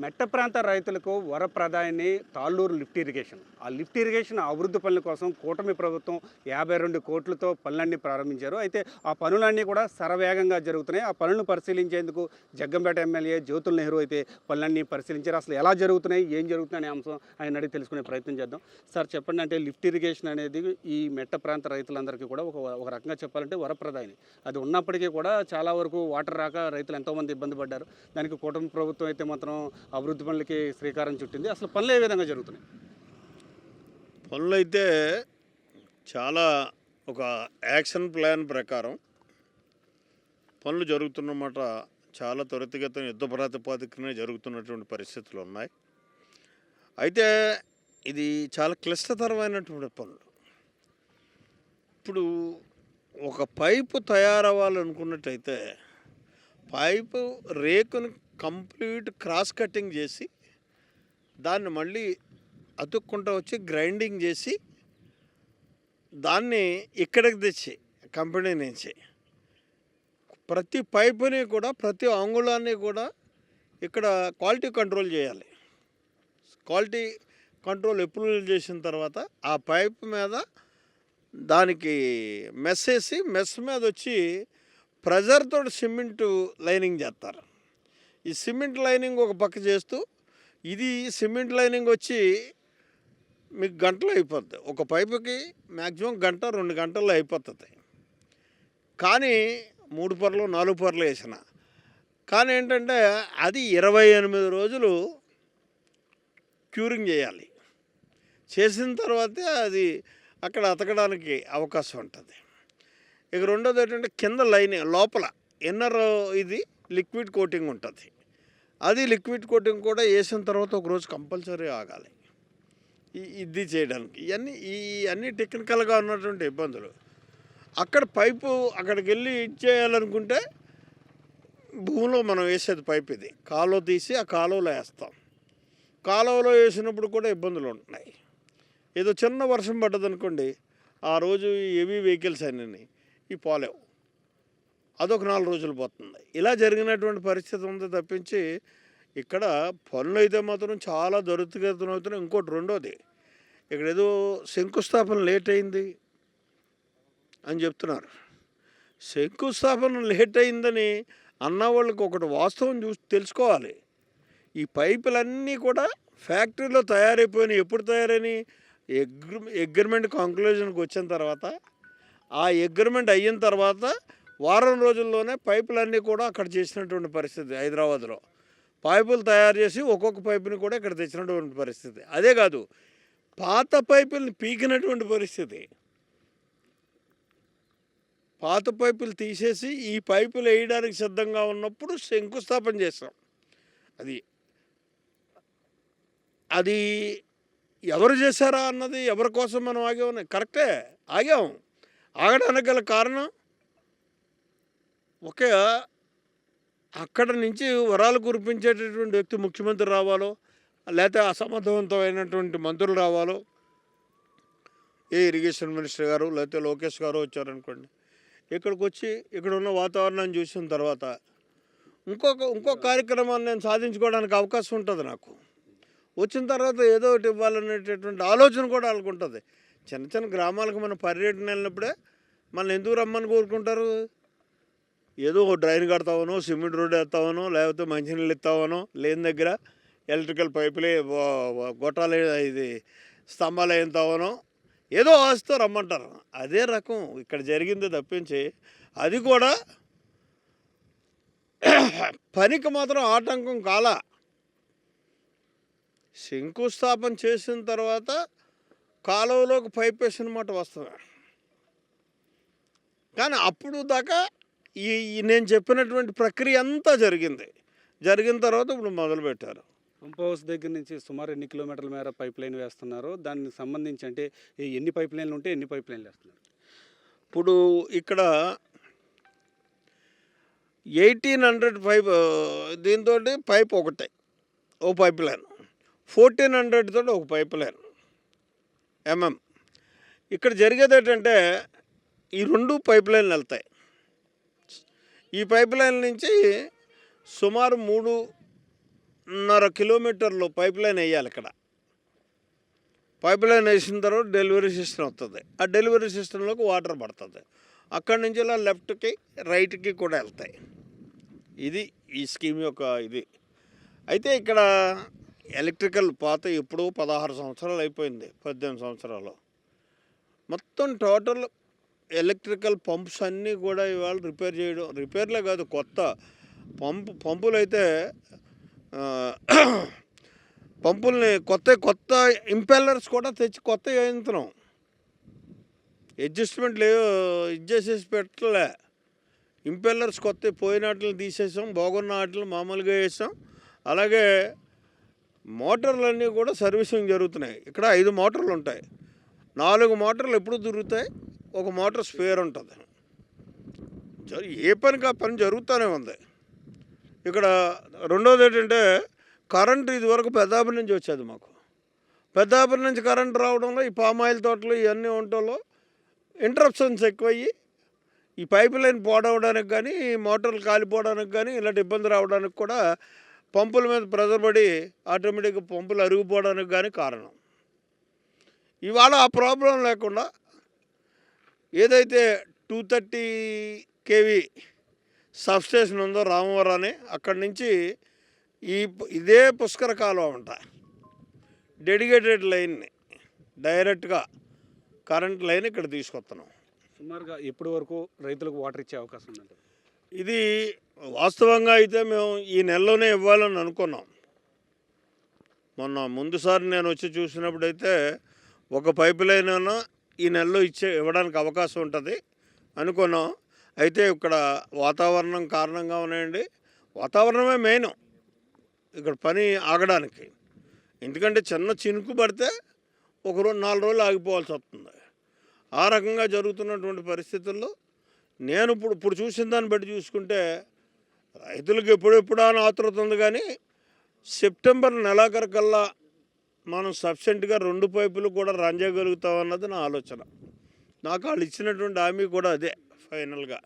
మెట్ట ప్రాంత రైతులకు వరప్రదాయని తాళ్ళూరు లిఫ్ట్ ఇరిగేషన్. ఆ లిఫ్ట్ ఇరిగేషన్ అభివృద్ధి పనుల కోసం కూటమి ప్రభుత్వం 52 కోట్లతో పనులన్నీ ప్రారంభించారు. అయితే ఆ పనులన్నీ కూడా శరవేగంగా జరుగుతున్నాయి. ఆ పనులను పరిశీలించేందుకు జగ్గంపేట ఎమ్మెల్యే జ్యోతుల్ నెహ్రూ అయితే పనులన్నీ పరిశీలించారు. అసలు ఎలా జరుగుతున్నాయి, ఏం జరుగుతున్నాయి అనే అంశం ఆయన అడిగి తెలుసుకునే ప్రయత్నం చేద్దాం. సార్ చెప్పండి, అంటే లిఫ్ట్ ఇరిగేషన్ అనేది ఈ మెట్ట ప్రాంత రైతులందరికీ కూడా ఒక రకంగా చెప్పాలంటే వరప్రదాయని. అది ఉన్నప్పటికీ కూడా చాలా వరకు వాటర్ రాక రైతులు ఎంతోమంది ఇబ్బంది పడ్డారు. దానికి కూటమి ప్రభుత్వం అయితే మాత్రం అభివృద్ధి పనులకి శ్రీకారం చుట్టింది. అసలు పనులు ఏ విధంగా జరుగుతున్నాయి? పనులైతే చాలా ఒక యాక్షన్ ప్లాన్ ప్రకారం పనులు జరుగుతున్నమాట. చాలా త్వరితగతిన యుద్ధ ప్రాతిపదికనే జరుగుతున్నటువంటి పరిస్థితులు ఉన్నాయి. అయితే ఇది చాలా క్లిష్టతరమైనటువంటి పనులు. ఇప్పుడు ఒక పైపు తయారవ్వాలనుకున్నట్టయితే పైపు రేకుని కంప్లీట్ క్రాస్ కటింగ్ చేసి దాన్ని మళ్ళీ అతుక్కుంటూ వచ్చి గ్రైండింగ్ చేసి దాన్ని ఇక్కడికి తెచ్చి కంపెనీ నుంచి ప్రతి పైపుని కూడా ప్రతి అంగుళాన్ని కూడా ఇక్కడ క్వాలిటీ కంట్రోల్ చేయాలి. క్వాలిటీ కంట్రోల్ అప్రూవల్ చేసిన తర్వాత ఆ పైపు మీద దానికి మెస్ వేసి మెస్ మీద వచ్చి ప్రెజర్తో సిమెంటు లైనింగ్ చేస్తారు. ఈ సిమెంట్ లైనింగ్ ఒక పక్క చేస్తూ ఇది సిమెంట్ లైనింగ్ వచ్చి మీకు గంటలో అయిపోద్ది. ఒక పైపుకి మ్యాక్సిమం గంట 2 గంటల్లో అయిపోతుంది. కానీ 3 పొరలు 4 పొరలు వేసిన కానీ ఏంటంటే అది 28 రోజులు క్యూరింగ్ చేయాలి. చేసిన తర్వాతే అది అక్కడ అతకడానికి అవకాశం ఉంటుంది. ఇక రెండోది ఏంటంటే కింద లైనింగ్ లోపల ఇన్నర్ ఇది లిక్విడ్ కోటింగ్ ఉంటుంది. అది లిక్విడ్ కోటింగ్ కూడా వేసిన తర్వాత ఒకరోజు కంపల్సరీ ఆగాలి ఇది చేయడానికి. ఇవన్నీ టెక్నికల్గా ఉన్నటువంటి ఇబ్బందులు. అక్కడ పైపు అక్కడికి వెళ్ళి ఇచ్చేయాలనుకుంటే భూమిలో మనం వేసేది పైపు ఇది కాలువ తీసి ఆ కాలువలో వేస్తాం. కాలువలో వేసినప్పుడు కూడా ఇబ్బందులు ఉంటున్నాయి. ఏదో చిన్న వర్షం పడ్డదనుకోండి, ఆ రోజు హెవీ వెహికల్స్ అన్నీ ఈ పోలేవు, అదొక 4 రోజులు పోతుంది. ఇలా జరిగినటువంటి పరిస్థితి ఉంది తప్పించి ఇక్కడ పనులు అయితే మాత్రం చాలా త్వరితగతిన అవుతున్నాయి. ఇంకోటి రెండోది, ఇక్కడ ఏదో శంకుస్థాపన లేట్ అయింది అని చెప్తున్నారు. శంకుస్థాపన లేట్ అయిందని అన్న వాళ్ళకి ఒకటి వాస్తవం చూసి తెలుసుకోవాలి. ఈ పైపులన్నీ కూడా ఫ్యాక్టరీలో తయారైపోయినాయి. ఎప్పుడు తయారైనాయి? అగ్రిమెంట్ కంక్లూజన్కి వచ్చిన తర్వాత, ఆ అగ్రిమెంట్ అయిన తర్వాత వారం రోజుల్లోనే పైపులన్నీ కూడా అక్కడ చేసినటువంటి పరిస్థితి. హైదరాబాద్లో పైపులు తయారు చేసి ఒక్కొక్క పైపుని కూడా ఇక్కడ తెచ్చినటువంటి పరిస్థితి. అదే కాదు, పాత పైపుల్ని పీకినటువంటి పరిస్థితి. పాత పైపులు తీసేసి ఈ పైపులు వేయడానికి సిద్ధంగా ఉన్నప్పుడు శంకుస్థాపన చేస్తాం. అది ఎవరు చేశారా అన్నది, ఎవరి కోసం మనం ఆగామని కరెక్టే ఆగాం. ఆగడానికి గల కారణం అక్కడ నుంచి వరాలు కురిపించేటటువంటి వ్యక్తి ముఖ్యమంత్రి రావాలో, లేకపోతే అసమర్థవంతమైనటువంటి మంత్రులు రావాలో, ఇరిగేషన్ మినిస్టర్ గారు లేకపోతే లోకేష్ గారు వచ్చారనుకోండి, ఇక్కడికి వచ్చి ఇక్కడ ఉన్న వాతావరణాన్ని చూసిన తర్వాత ఇంకో కార్యక్రమాన్ని నేను సాధించుకోవడానికి అవకాశం ఉంటుంది. నాకు వచ్చిన తర్వాత ఏదో ఒకటి ఇవ్వాలనేటటువంటి ఆలోచన కూడా వాళ్ళకు ఉంటుంది. చిన్న చిన్న గ్రామాలకు మనం పర్యటన వెళ్ళినప్పుడే మనం ఎందుకు రమ్మని కోరుకుంటారు? ఏదో ఒక డ్రైన్ కడతావనో, సిమెంట్ రోడ్ వేస్తావనో, లేకపోతే మంచినీళ్ళు ఇస్తావనో, లేని దగ్గర ఎలక్ట్రికల్ పైపులే గొట్టాలు ఇది స్తంభాలు వేస్తావనో ఏదో ఆశతో రమ్మంటారు. అదే రకం ఇక్కడ జరిగింది తప్పించి అది కూడా పనికి మాత్రం ఆటంకం కాలా. శంకుస్థాపన చేసిన తర్వాత కాలువలోకి పైప్ వేసిన మాట వస్తుంది. కానీ అప్పుడు దాకా నేను చెప్పినటువంటి ప్రక్రియ అంతా జరిగిన తర్వాత ఇప్పుడు మొదలుపెట్టారు. పంప్ హౌస్ దగ్గర నుంచి సుమారు ఎన్ని కిలోమీటర్ల మేర పైప్ లైన్ వేస్తున్నారు? దానికి సంబంధించి అంటే ఎన్ని పైప్ లైన్లు ఉంటే ఎన్ని పైప్ లైన్లు వేస్తున్నారు? ఇప్పుడు ఇక్కడ 1800 పైప్, దీంతో పైప్ ఒకటే ఓ పైప్ లైన్, 1400 తోటి ఒక పైప్ లైన్ ఇక్కడ జరిగేది ఏంటంటే ఈ 2 పైప్ లైన్లు వెళ్తాయి. ఈ పైప్ లైన్ నుంచి సుమారు 1.5 కిలోమీటర్లు పైప్ లైన్ వేయాలి. ఇక్కడ పైప్ లైన్ వేసిన తర్వాత డెలివరీ సిస్టమ్ వస్తుంది. ఆ డెలివరీ సిస్టంలోకి వాటర్ పడుతుంది. అక్కడి నుంచి ఇలా లెఫ్ట్కి రైట్కి కూడా వెళ్తాయి. ఇది ఈ స్కీమ్ యొక్క ఇది. అయితే ఇక్కడ ఎలక్ట్రికల్ పాత ఎప్పుడో 16 సంవత్సరాలు అయిపోయింది, 18 సంవత్సరాలు. మొత్తం టోటల్ ఎలక్ట్రికల్ పంప్స్ అన్నీ కూడా ఇవాళ రిపేర్ చేయడం, రిపేర్లే కాదు, కొత్త పంపులు అయితే పంపుల్ని కొత్త ఇంపెల్లర్స్ కూడా తెచ్చి కొత్త వేయించున్నాం. అడ్జస్ట్మెంట్ లేవు, ఇచ్చేసేసి పెట్టలే. ఇంపెల్లర్స్ కొత్త పోయిన వాటిని తీసేసాం, బాగున్న వాటిని మామూలుగా వేసాం. అలాగే మోటార్లన్నీ కూడా సర్వీసింగ్ జరుగుతున్నాయి. ఇక్కడ 5 మోటార్లు ఉంటాయి. 4 మోటార్లు ఎప్పుడు దొరుకుతాయి, ఒక మోటార్ స్పేర్ ఉంటుంది. ఏ పనికి ఆ పని జరుగుతూనే ఉంది. ఇక్కడ రెండోది ఏంటంటే కరెంటు ఇదివరకు పెద్దాపురం నుంచి వచ్చేది. మాకు పెద్దాపురం నుంచి కరెంటు రావడంలో ఈ పామాయిల్ తోటలు ఇవన్నీ ఉండటంలో ఇంటరప్షన్స్ ఎక్కువయ్యి ఈ పైప్ లైన్ పోవడానికి కానీ, మోటార్లు కాలిపోవడానికి కానీ, ఇలాంటి ఇబ్బంది రావడానికి కూడా పంపుల మీద ప్రెజర్ పడి ఆటోమేటిక్గా పంపులు అరిగిపోవడానికి కానీ కారణం. ఇవాళ ఆ ప్రాబ్లం లేకుండా ఏదైతే 230 kV సబ్స్టేషన్ ఉందో రామవరాన్ని, అక్కడి నుంచి ఇదే పుష్కర కాలువ అంట డెడికేటెడ్ లైన్ని డైరెక్ట్గా కరెంట్ లైన్ ఇక్కడ తీసుకొస్తున్నాం. సుమారుగా ఎప్పటి వరకు రైతులకు వాటర్ ఇచ్చే అవకాశం ఉందండి? ఇది వాస్తవంగా అయితే మేము ఈ నెలలోనే ఇవ్వాలని అనుకున్నాం. మొన్న ముందుసారి నేను వచ్చి చూసినప్పుడైతే ఒక పైప్ లైన్ అయినా ఈ నెలలో ఇవ్వడానికి అవకాశం ఉంటుంది అనుకున్నాం. అయితే ఇక్కడ వాతావరణం కారణంగా ఉన్నాయండి. వాతావరణమే మెయిన్ ఇక్కడ పని ఆగడానికి. ఎందుకంటే చిన్న చినుకు పడితే 4 రోజులు ఆగిపోవాల్సి వస్తుంది. ఆ రకంగా జరుగుతున్నటువంటి పరిస్థితుల్లో నేను ఇప్పుడు చూసిన దాన్ని బట్టి చూసుకుంటే రైతులకు ఎప్పుడెప్పుడా అని ఆతృత ఉంది. కానీ సెప్టెంబర్ నెలాఖరికల్లా మనం సఫిషియెంట్గా 2 పైపులు కూడా రన్ చేయగలుగుతామన్నది నా ఆలోచన. నాకు వాళ్ళు ఇచ్చినటువంటి హామీ కూడా అదే ఫైనల్గా.